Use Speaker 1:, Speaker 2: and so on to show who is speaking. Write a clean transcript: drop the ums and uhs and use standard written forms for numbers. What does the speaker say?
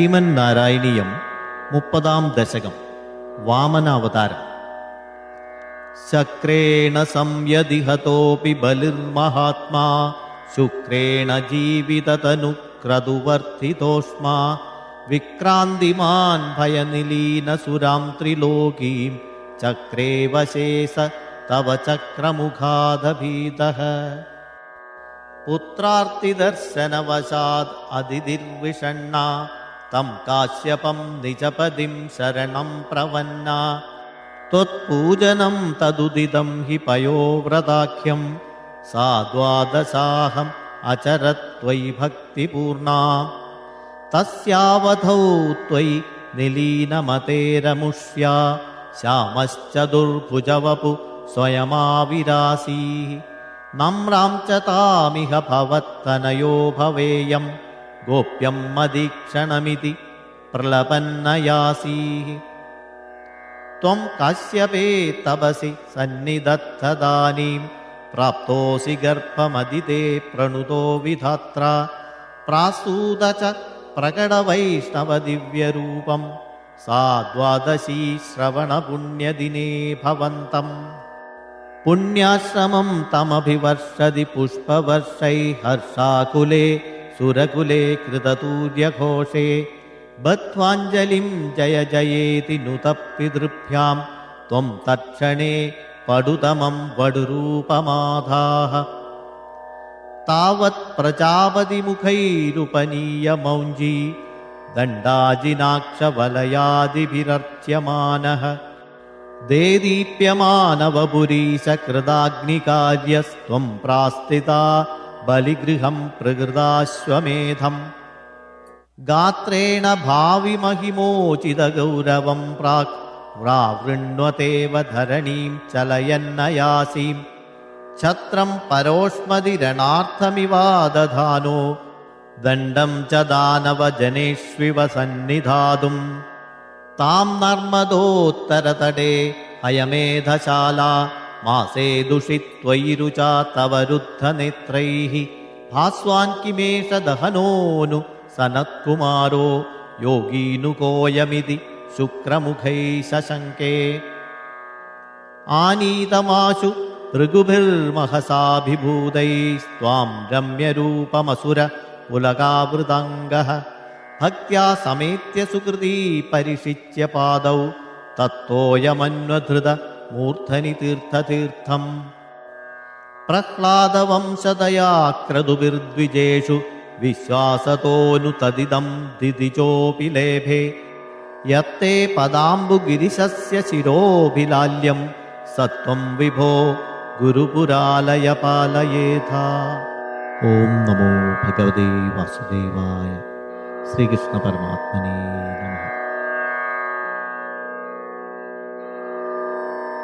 Speaker 1: ശ്രീമന്നാരായണീയം 30-ാം ദശകം വാമനാവതാരം. ശക്രേണ സംയതിഹതോപി ബലിർമഹാത്മാ ശുക്രേണ ജീവിതതനുക്രതുവർത്തിതോഷ്മാ വിക്രാന്തിമാൻ ഭയനിലീനസുരാം ത്രിലോകീം ചക്രേ വശേസ തവ ചക്രമുഖാദഭീതഃ. പുത്രാർത്തിദർശനവശാദ് അതിഥിർവിഷണ്ണ തം കാശ്യപം നിജപദിം ശരണം പ്രവന്ന. ത്വത്പൂജനം തദുദിതം ഹി പയോവ്രതാഖ്യം സാ ദ്വാദശാഹം അചരത്വയി ഭക്തിപൂർണാ. തസ്യാവധൗ ത്വയി നിലീനമതേരമുഷ്യാ ശ്യാമശ്ചതുർഭുജവപു സ്വയമാവിരാസീ. നമ്രാം ച താമിഹ ഭവത്തനയോ ഭവേയം ഗോപ്യം മദീക്ഷണമിതി പ്രലപന്നയാസീ. ത്വം കാശ്യപേ തപസി സന്നിധത്തദാനീം പ്രാപ്തോസി ഗർഭമദിതേ പ്രണുതോ വിധാത്ര. പ്രാസൂത ച പ്രകടവൈഷ്ണവദിവ്യരൂപം സാ ദ്വാദശീ ശ്രവണപുണ്യദിനേ ഭവന്തം. പുണ്യാശ്രമം തമഭിവർഷതി പുഷ്പവർഷൈ ഹർഷാകുലേ സുരകുലേ കൃതതൂര്യഘോഷേ. ബദ്ധ്വാഞ്ജലിം ജയ ജയേതി നുതപിതൃഭ്യാം ത്വം തക്ഷണേ പടുതമം വടുരൂപമാധാഃ. താവത് പ്രജാപതിമുഖൈരുപനീയ മൗഞ്ജീ ദണ്ഡാജിനാക്ഷവലയാദിഭിരർച്യമാനഃ. ദേദീപ്യമാനവപുരീശ കൃതാഗ്നികാര്യസ്ത്വം പ്രാസ്ഥിതാ ബലിഗൃഹം പ്രകൃതാശ്വമേധം. ഗാത്രേണ ഭാവി മഹിമോചിതഗൗരവം പ്രാക് വ്രാവൃണ്വതേവ ധരണീം ചലയന്നയാസീം. ഛത്രം പരോഷ്മതിരണാർത്ഥമിവാദധാനോ ദണ്ഡം ച ദാനവജനേഷ്വിവ സന്നിധാതും. താം നർമ്മദോത്തരതടേ ഹയമേധശാലാ മാസേ ദുഷിത്വയി രുചാ തവ രുദ്ധനേത്രൈഃ. ഭാസ്വാൻ കിമേഷ ദഹനോനു സനത്കുമാരോ യോഗീനുകോയമിതി ശുക്രമുഖൈഃ ശശങ്കേ. ആനീതമാശു ഋഗുഭിർമഹസാഭിഭൂതൈസ്ത്വാം രമ്യരൂപമസുര പുലകാവൃതാംഗഃ. ഭക്ത്യാ സമേത്യ സുകൃതീ പരിഷിച്യ പാദൗ തത്തോയമന്വധൃത മൂർധനി തീർത്ഥതീർത്ഥം. പ്രഹ്ലാദവംശതയാക്രതുഭിർദ്വിജേഷു വിശ്വാസതോനു തദിദം ദിദിജോപി ലേഭേ. യത്തേ പദാംബുഗിരിശസ്യ ശിരോഭിലാല്യം സത്വം വിഭോ ഗുരുപുരാലയ പാലയേഥാ. ഓം നമോ ഭഗവതേ വാസുദേവായ. ശ്രീകൃഷ്ണ പരമാത്മനേ നമഃ.